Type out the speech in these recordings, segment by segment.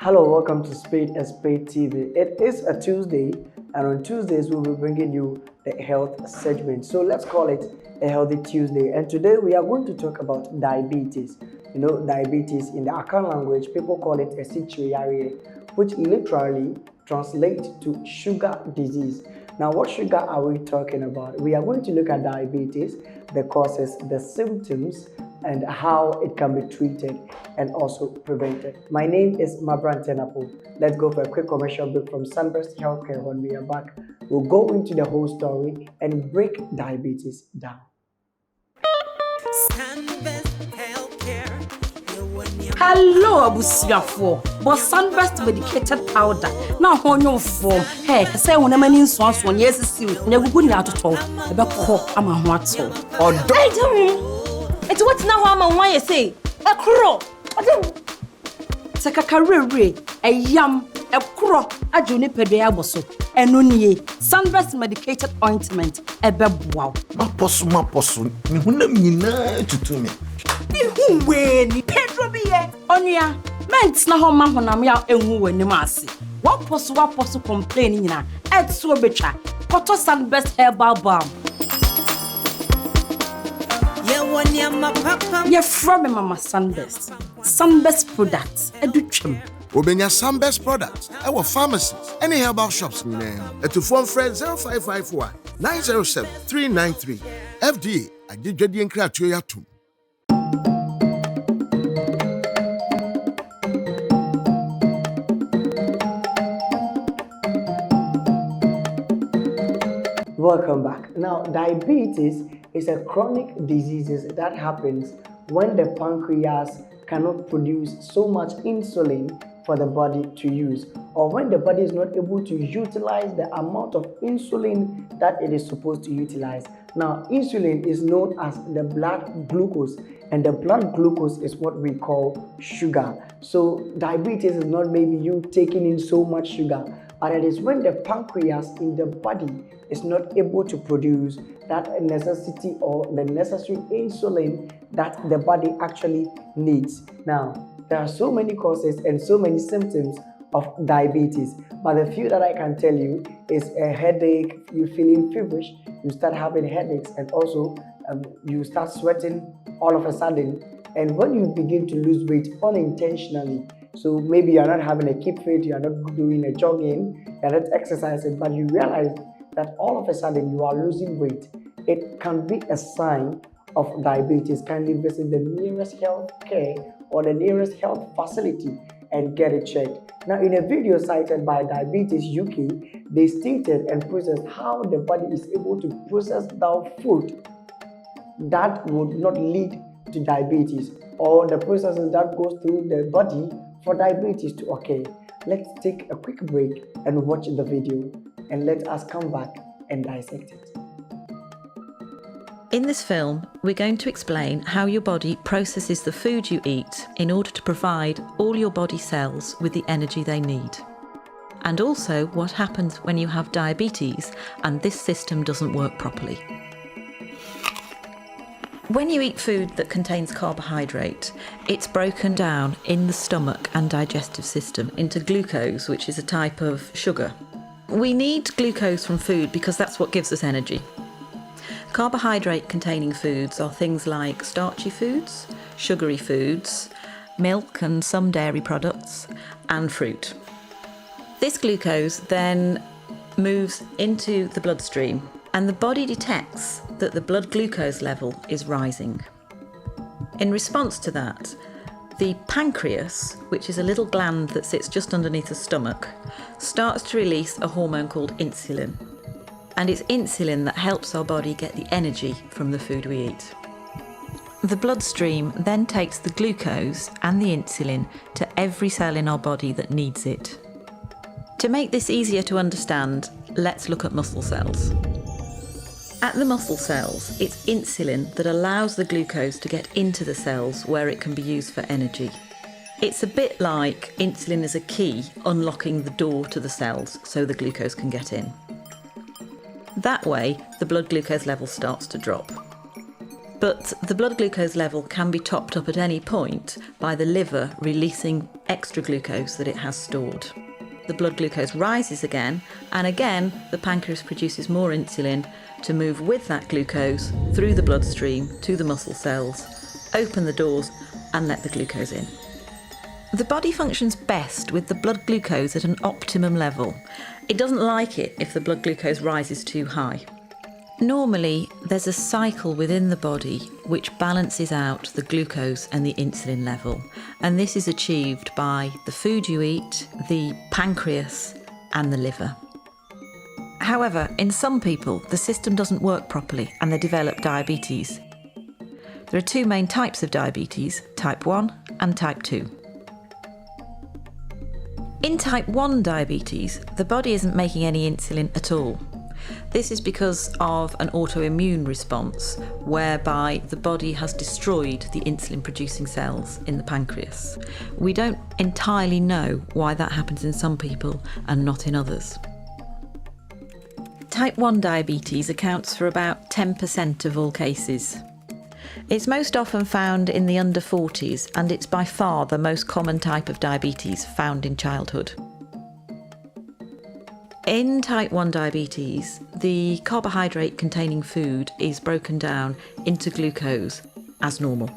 Hello, welcome to Spade TV. It is a Tuesday, and on Tuesdays we'll be bringing you the health segment. So let's call it a Healthy Tuesday. And today we are going to talk about diabetes. You know, diabetes in the Akan language, people call it a situyare, which literally translates to sugar disease. Now, what sugar are we talking about? We are going to look at diabetes, the causes, the symptoms, and how it can be treated and also prevented. My name is Mabran Tenapo. Let's go for a quick commercial break from Sunburst Healthcare. When we are back, we'll go into the whole story and break diabetes down. Hello, Abusiafo. But Sunburst medicated powder. Now, on your form. Hey, say when a man in swans one years is you. Never good out at all. About cock, I'm a what so. Or don't. It's what's now I'm why you say a crow. Take a career, a yam, a crow, a juniper bosso, and nunye, Sunburst medicated ointment, a bebwao. My possum, to me. Who when Pedro be Onia, men's na home when I'm out and woo in the massy. What possu complaining na, add so betra, Cotto Sunburst herbal balm. You're from Mama Sunburst. Sunburst products, a duchum. Obenya Sunburst products, our pharmacies, any herbal shops in name. To phone friend 0551 907 393. FDA, I did Jadi and Kratuyatum. Welcome back. Now, diabetes is a chronic disease that happens when the pancreas cannot produce so much insulin for the body to use, or when the body is not able to utilize the amount of insulin that it is supposed to utilize. Now, insulin is known as the blood glucose, and the blood glucose is what we call sugar. So diabetes is not maybe you taking in so much sugar, but it is when the pancreas in the body is not able to produce that necessity or the necessary insulin that the body actually needs. Now, there are so many causes and so many symptoms of diabetes, but the few that I can tell you is a headache, you feeling feverish, you start having headaches, and also you start sweating all of a sudden. And when you begin to lose weight unintentionally, so maybe you're not having a keep fit, you're not doing a jogging, you're not exercising, but you realize that all of a sudden you are losing weight, it can be a sign of diabetes. Kindly visit the nearest health care or the nearest health facility and get it checked. Now, in a video cited by Diabetes UK, they stated and processed how the body is able to process down food that would not lead to diabetes, or the processes that goes through the body for diabetes to occur. Let's take a quick break and watch the video, and let us come back and dissect it. In this film, we're going to explain how your body processes the food you eat in order to provide all your body cells with the energy they need. And also what happens when you have diabetes and this system doesn't work properly. When you eat food that contains carbohydrate, it's broken down in the stomach and digestive system into glucose, which is a type of sugar. We need glucose from food because that's what gives us energy. Carbohydrate-containing foods are things like starchy foods, sugary foods, milk and some dairy products, and fruit. This glucose then moves into the bloodstream, and the body detects that the blood glucose level is rising. In response to that, the pancreas, which is a little gland that sits just underneath the stomach, starts to release a hormone called insulin. And it's insulin that helps our body get the energy from the food we eat. The bloodstream then takes the glucose and the insulin to every cell in our body that needs it. To make this easier to understand, let's look at muscle cells. At the muscle cells, it's insulin that allows the glucose to get into the cells where it can be used for energy. It's a bit like insulin is a key unlocking the door to the cells so the glucose can get in. That way, the blood glucose level starts to drop. But the blood glucose level can be topped up at any point by the liver releasing extra glucose that it has stored. The blood glucose rises again, and again the pancreas produces more insulin to move with that glucose through the bloodstream to the muscle cells, open the doors and let the glucose in. The body functions best with the blood glucose at an optimum level. It doesn't like it if the blood glucose rises too high. Normally, there's a cycle within the body which balances out the glucose and the insulin level, and this is achieved by the food you eat, the pancreas, and the liver. However, in some people, the system doesn't work properly and they develop diabetes. There are two main types of diabetes, type 1 and type 2. In type 1 diabetes, the body isn't making any insulin at all. This is because of an autoimmune response whereby the body has destroyed the insulin-producing cells in the pancreas. We don't entirely know why that happens in some people and not in others. Type 1 diabetes accounts for about 10% of all cases. It's most often found in the under 40s, and it's by far the most common type of diabetes found in childhood. In type 1 diabetes, the carbohydrate containing food is broken down into glucose as normal.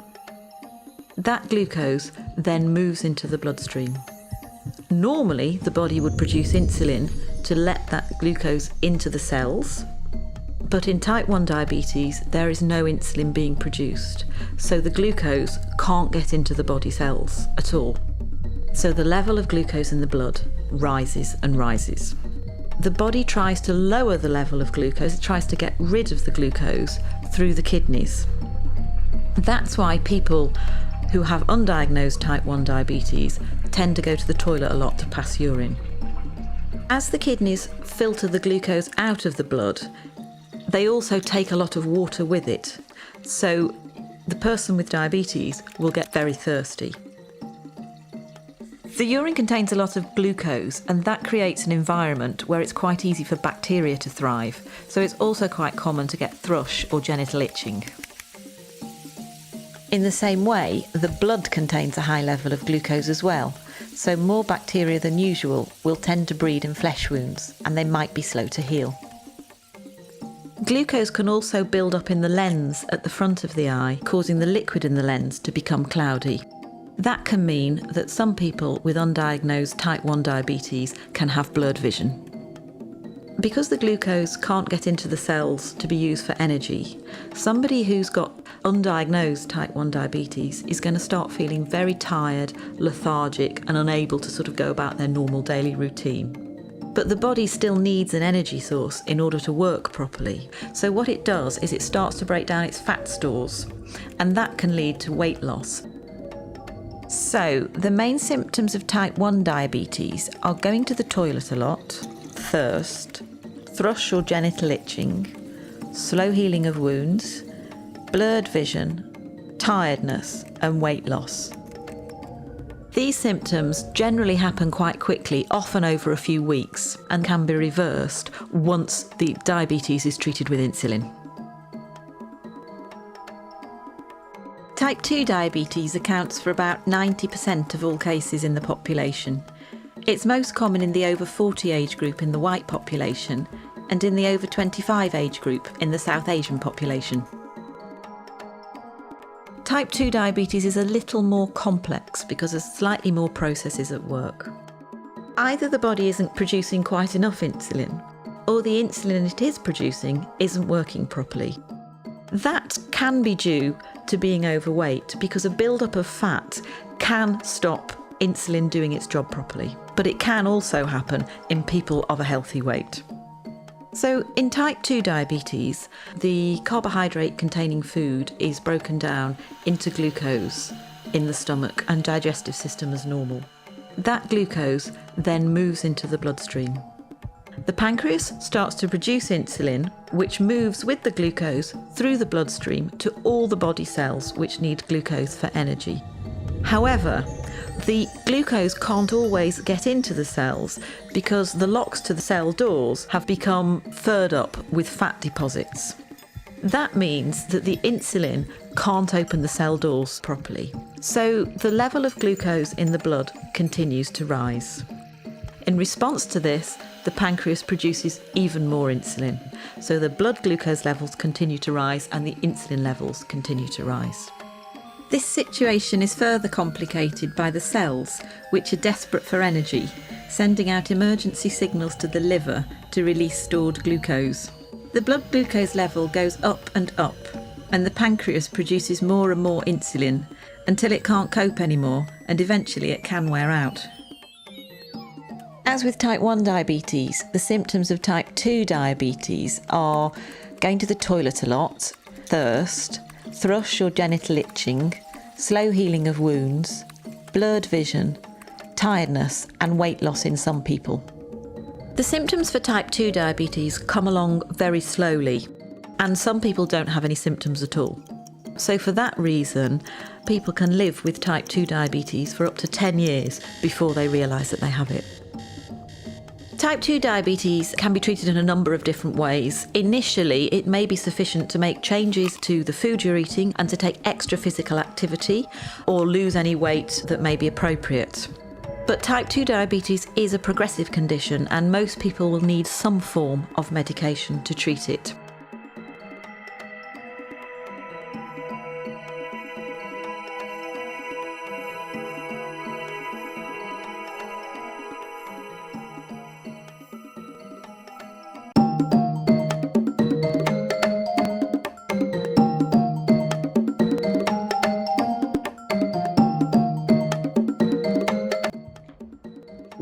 That glucose then moves into the bloodstream. Normally, the body would produce insulin to let that glucose into the cells, but in type 1 diabetes, there is no insulin being produced, so the glucose can't get into the body cells at all. So the level of glucose in the blood rises and rises. The body tries to lower the level of glucose, it tries to get rid of the glucose through the kidneys. That's why people who have undiagnosed type 1 diabetes tend to go to the toilet a lot to pass urine. As the kidneys filter the glucose out of the blood, they also take a lot of water with it. So the person with diabetes will get very thirsty. The urine contains a lot of glucose, and that creates an environment where it's quite easy for bacteria to thrive. So it's also quite common to get thrush or genital itching. In the same way, the blood contains a high level of glucose as well. So more bacteria than usual will tend to breed in flesh wounds, and they might be slow to heal. Glucose can also build up in the lens at the front of the eye, causing the liquid in the lens to become cloudy. That can mean that some people with undiagnosed type 1 diabetes can have blurred vision. Because the glucose can't get into the cells to be used for energy, somebody who's got undiagnosed type 1 diabetes is going to start feeling very tired, lethargic, and unable to sort of go about their normal daily routine. But the body still needs an energy source in order to work properly. So what it does is it starts to break down its fat stores, and that can lead to weight loss. So the main symptoms of type 1 diabetes are going to the toilet a lot, thirst, thrush or genital itching, slow healing of wounds, blurred vision, tiredness and weight loss. These symptoms generally happen quite quickly, often over a few weeks, and can be reversed once the diabetes is treated with insulin. Type 2 diabetes accounts for about 90% of all cases in the population. It's most common in the over 40 age group in the white population and in the over 25 age group in the South Asian population. Type 2 diabetes is a little more complex because there's slightly more processes at work. Either the body isn't producing quite enough insulin, or the insulin it is producing isn't working properly. That can be due to being overweight because a build-up of fat can stop insulin doing its job properly, but it can also happen in people of a healthy weight. So in type 2 diabetes, the carbohydrate containing food is broken down into glucose in the stomach and digestive system as normal. That glucose then moves into the bloodstream. The pancreas starts to produce insulin, which moves with the glucose through the bloodstream to all the body cells which need glucose for energy. However, the glucose can't always get into the cells because the locks to the cell doors have become furred up with fat deposits. That means that the insulin can't open the cell doors properly. So the level of glucose in the blood continues to rise. In response to this, the pancreas produces even more insulin. So the blood glucose levels continue to rise and the insulin levels continue to rise. This situation is further complicated by the cells, which are desperate for energy, sending out emergency signals to the liver to release stored glucose. The blood glucose level goes up, and the pancreas produces more and more insulin until it can't cope anymore, and eventually it can wear out. As with type 1 diabetes, the symptoms of type 2 diabetes are going to the toilet a lot, thirst, thrush or genital itching, slow healing of wounds, blurred vision, tiredness and weight loss in some people. The symptoms for type 2 diabetes come along very slowly, and some people don't have any symptoms at all. So for that reason, people can live with type 2 diabetes for up to 10 years before they realise that they have it. Type 2 diabetes can be treated in a number of different ways. Initially, it may be sufficient to make changes to the food you're eating and to take extra physical activity or lose any weight that may be appropriate. But type 2 diabetes is a progressive condition and most people will need some form of medication to treat it.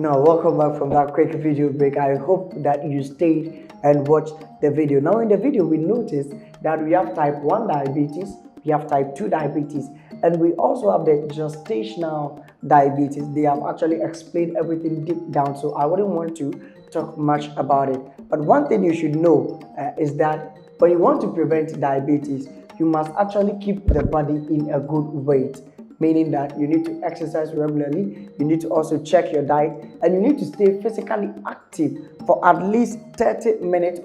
Now, welcome back from that quick video break. I hope that you stayed and watched the video. Now, in the video, we noticed that we have type 1 diabetes, we have type 2 diabetes, and we also have the gestational diabetes. They have actually explained everything deep down, so I wouldn't want to talk much about it. But one thing you should know is that when you want to prevent diabetes, you must actually keep the body in a good weight. Meaning that you need to exercise regularly, you need to also check your diet, and you need to stay physically active for at least 30 minutes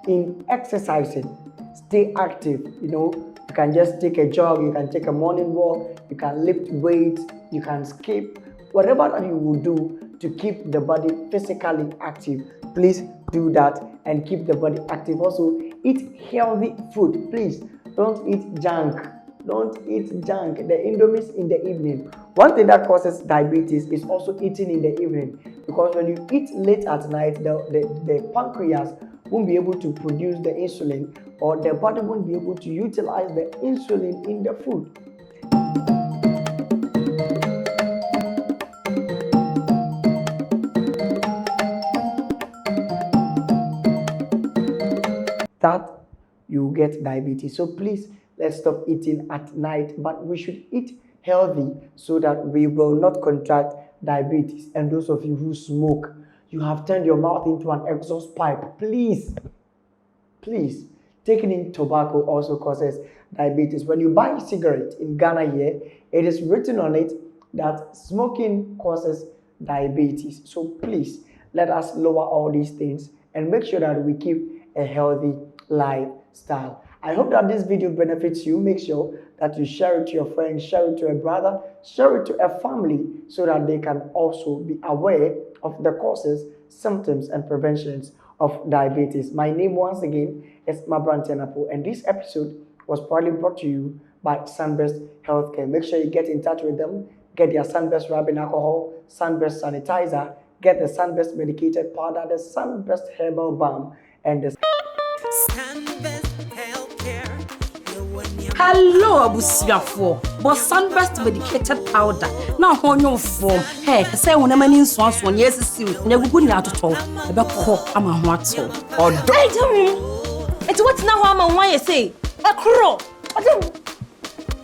in exercising. Stay active, you can just take a jog, you can take a morning walk, you can lift weights, you can skip, whatever that you will do to keep the body physically active. Please do that and keep the body active. Also, eat healthy food. Please don't eat junk. Don't eat junk, the indomies in the evening. One thing that causes diabetes is also eating in the evening, because when you eat late at night, the pancreas won't be able to produce the insulin, or the body won't be able to utilize the insulin in the food. That you get diabetes. So please, let's stop eating at night, but we should eat healthy so that we will not contract diabetes. And those of you who smoke, you have turned your mouth into an exhaust pipe. Please, taking in tobacco also causes diabetes. When you buy a cigarette in Ghana here, it is written on it that smoking causes diabetes. So please, let us lower all these things and make sure that we keep a healthy lifestyle. I hope that this video benefits you. Make sure that you share it to your friends, share it to a brother, share it to a family, so that they can also be aware of the causes, symptoms, and preventions of diabetes. My name once again is Mabrantenapo, and this episode was proudly brought to you by Sunburst Healthcare. Make sure you get in touch with them, get their Sunburst rubbing alcohol, Sunburst sanitizer, get the Sunburst medicated powder, the Sunburst herbal balm, and the Hello, abusiafo. But Sunburst medicated powder. Now on your form. Hey, say when a man in swans one years is never good out at all. About cough, I'm a what so. Or don't. It's what now I'm why you say. A crow.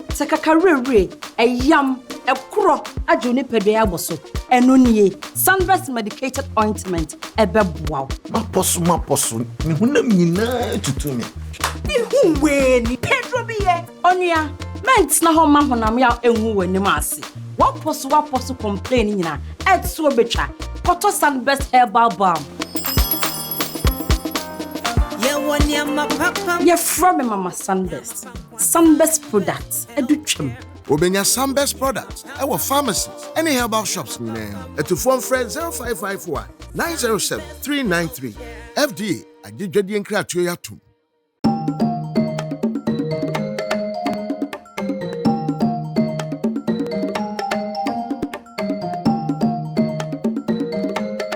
Sakakarere, a yam, a crow, a juniper diaboso, and nunye, Sunburst medicated ointment, a bebwao. Maposu, Nihuna to me. Who when Pedro be onia, meant na home man when I'm out and who when the massy. What posu complaining na, at so betra, Potter Sunburst herbal balm. You're from Mama Sunbest. Sunbest products. Educhem. Obenya Sunbest products. Our pharmacies. Any herbal shops. To phone friend 0551 907 393. FDA. I did get the